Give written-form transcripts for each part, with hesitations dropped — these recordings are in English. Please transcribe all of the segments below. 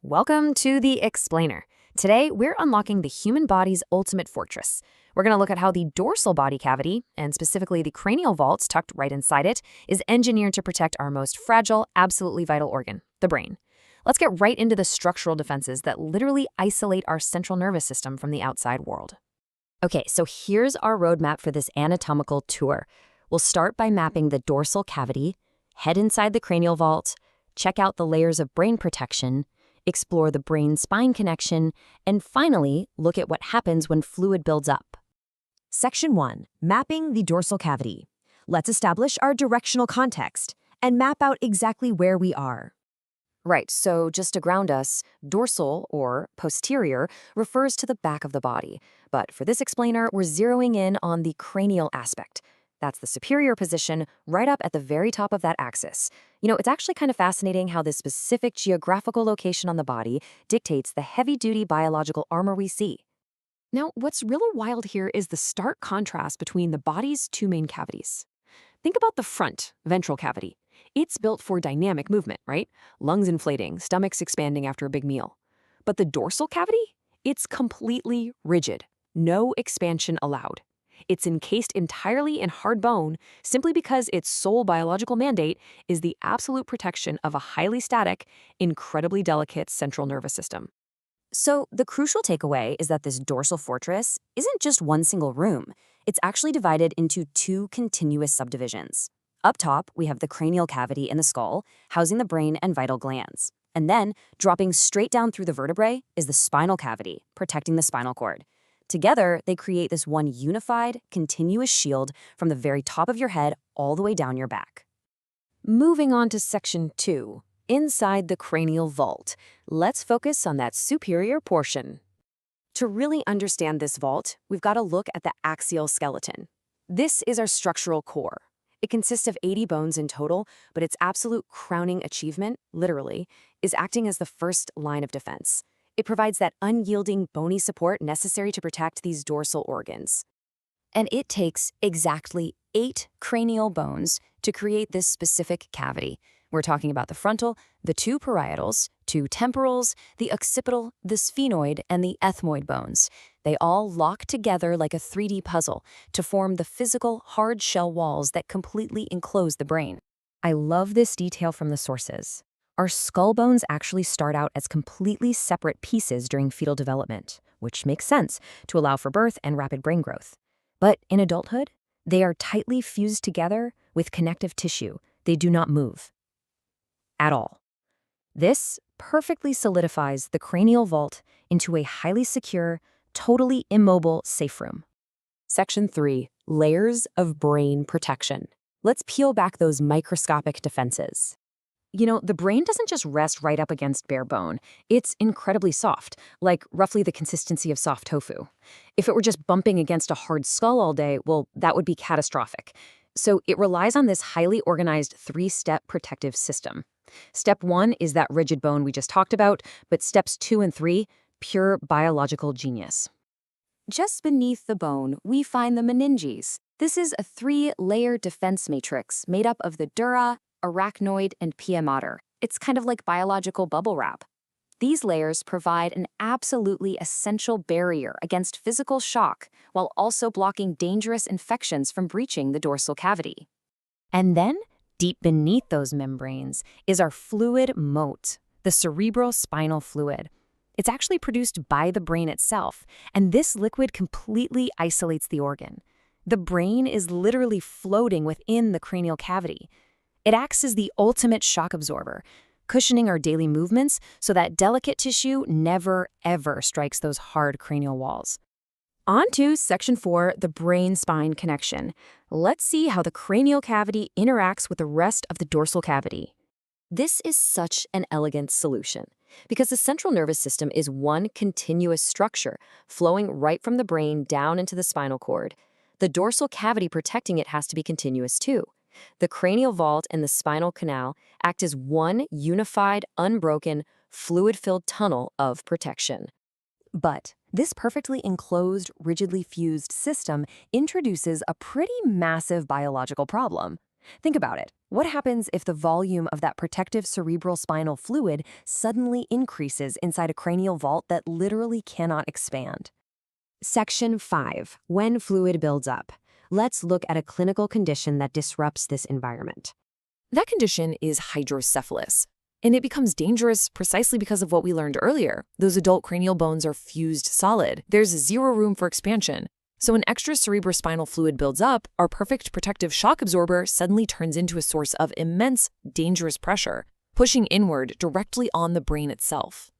Welcome to The Explainer. Today, we're unlocking the human body's ultimate fortress. We're going to look at how the dorsal body cavity, and specifically the cranial vault tucked right inside it, is engineered to protect our most fragile, absolutely vital organ, the brain. Let's get right into the structural defenses that literally isolate our central nervous system from the outside world. Okay, so here's our roadmap for this anatomical tour. We'll start by mapping the dorsal cavity, head inside the cranial vault, check out the layers of brain protection, explore the brain-spine connection, and finally, look at what happens when fluid builds up. Section 1. Mapping the dorsal cavity. Let's establish our directional context and map out exactly where we are. Right, so just to ground us, dorsal, or posterior, refers to the back of the body. But for this explainer, we're zeroing in on the cranial aspect. That's the superior position right up at the very top of that axis. It's actually kind of fascinating how this specific geographical location on the body dictates the heavy-duty biological armor we see. Now, what's really wild here is the stark contrast between the body's two main cavities. Think about the front, ventral cavity. It's built for dynamic movement, right? Lungs inflating, stomachs expanding after a big meal. But the dorsal cavity? It's completely rigid. No expansion allowed. It's encased entirely in hard bone simply because its sole biological mandate is the absolute protection of a highly static, incredibly delicate central nervous system. So the crucial takeaway is that this dorsal fortress isn't just one single room. It's actually divided into two continuous subdivisions. Up top, we have the cranial cavity in the skull, housing the brain and vital glands. And then, dropping straight down through the vertebrae, is the spinal cavity, protecting the spinal cord. Together, they create this one unified, continuous shield from the very top of your head all the way down your back. Moving on to Section 2, inside the cranial vault. Let's focus on that superior portion. To really understand this vault, we've got to look at the axial skeleton. This is our structural core. It consists of 80 bones in total, but its absolute crowning achievement, literally, is acting as the first line of defense. It provides that unyielding, bony support necessary to protect these dorsal organs. And it takes exactly 8 cranial bones to create this specific cavity. We're talking about the frontal, the 2 parietals, 2 temporals, the occipital, the sphenoid, and the ethmoid bones. They all lock together like a 3D puzzle to form the physical, hard shell walls that completely enclose the brain. I love this detail from the sources. Our skull bones actually start out as completely separate pieces during fetal development, which makes sense to allow for birth and rapid brain growth. But in adulthood, they are tightly fused together with connective tissue. They do not move at all. This perfectly solidifies the cranial vault into a highly secure, totally immobile safe room. Section 3, layers of brain protection. Let's peel back those microscopic defenses. The brain doesn't just rest right up against bare bone. It's incredibly soft, like roughly the consistency of soft tofu. If it were just bumping against a hard skull all day, well, that would be catastrophic. So it relies on this highly organized 3-step protective system. Step 1 is that rigid bone we just talked about, but steps 2 and 3, pure biological genius. Just beneath the bone, we find the meninges. This is a 3-layer defense matrix made up of the dura, arachnoid, and pia mater. It's kind of like biological bubble wrap. These layers provide an absolutely essential barrier against physical shock while also blocking dangerous infections from breaching the dorsal cavity. And then, deep beneath those membranes is our fluid moat, the cerebrospinal fluid. It's actually produced by the brain itself, and this liquid completely isolates the organ. The brain is literally floating within the cranial cavity. It acts as the ultimate shock absorber, cushioning our daily movements so that delicate tissue never, ever strikes those hard cranial walls. On to Section 4, the brain-spine connection. Let's see how the cranial cavity interacts with the rest of the dorsal cavity. This is such an elegant solution because the central nervous system is one continuous structure flowing right from the brain down into the spinal cord. The dorsal cavity protecting it has to be continuous too. The cranial vault and the spinal canal act as one unified, unbroken, fluid-filled tunnel of protection. But this perfectly enclosed, rigidly fused system introduces a pretty massive biological problem. Think about it. What happens if the volume of that protective cerebrospinal fluid suddenly increases inside a cranial vault that literally cannot expand? Section 5. When fluid builds up. Let's look at a clinical condition that disrupts this environment. That condition is hydrocephalus. And it becomes dangerous precisely because of what we learned earlier. Those adult cranial bones are fused solid. There's zero room for expansion. So when extra cerebrospinal fluid builds up, our perfect protective shock absorber suddenly turns into a source of immense, dangerous pressure, pushing inward directly on the brain itself.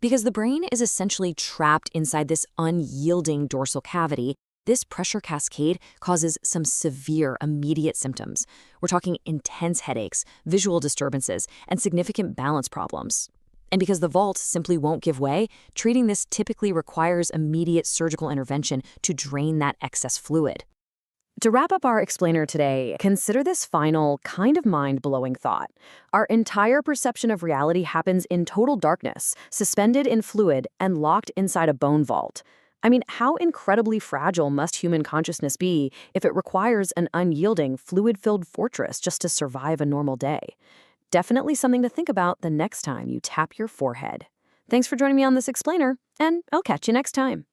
Because the brain is essentially trapped inside this unyielding dorsal cavity, this pressure cascade causes some severe immediate symptoms. We're talking intense headaches, visual disturbances, and significant balance problems. And because the vault simply won't give way, treating this typically requires immediate surgical intervention to drain that excess fluid. To wrap up our explainer today, consider this final, kind of mind-blowing thought. Our entire perception of reality happens in total darkness, suspended in fluid, and locked inside a bone vault. I mean, how incredibly fragile must human consciousness be if it requires an unyielding, fluid-filled fortress just to survive a normal day? Definitely something to think about the next time you tap your forehead. Thanks for joining me on this explainer, and I'll catch you next time.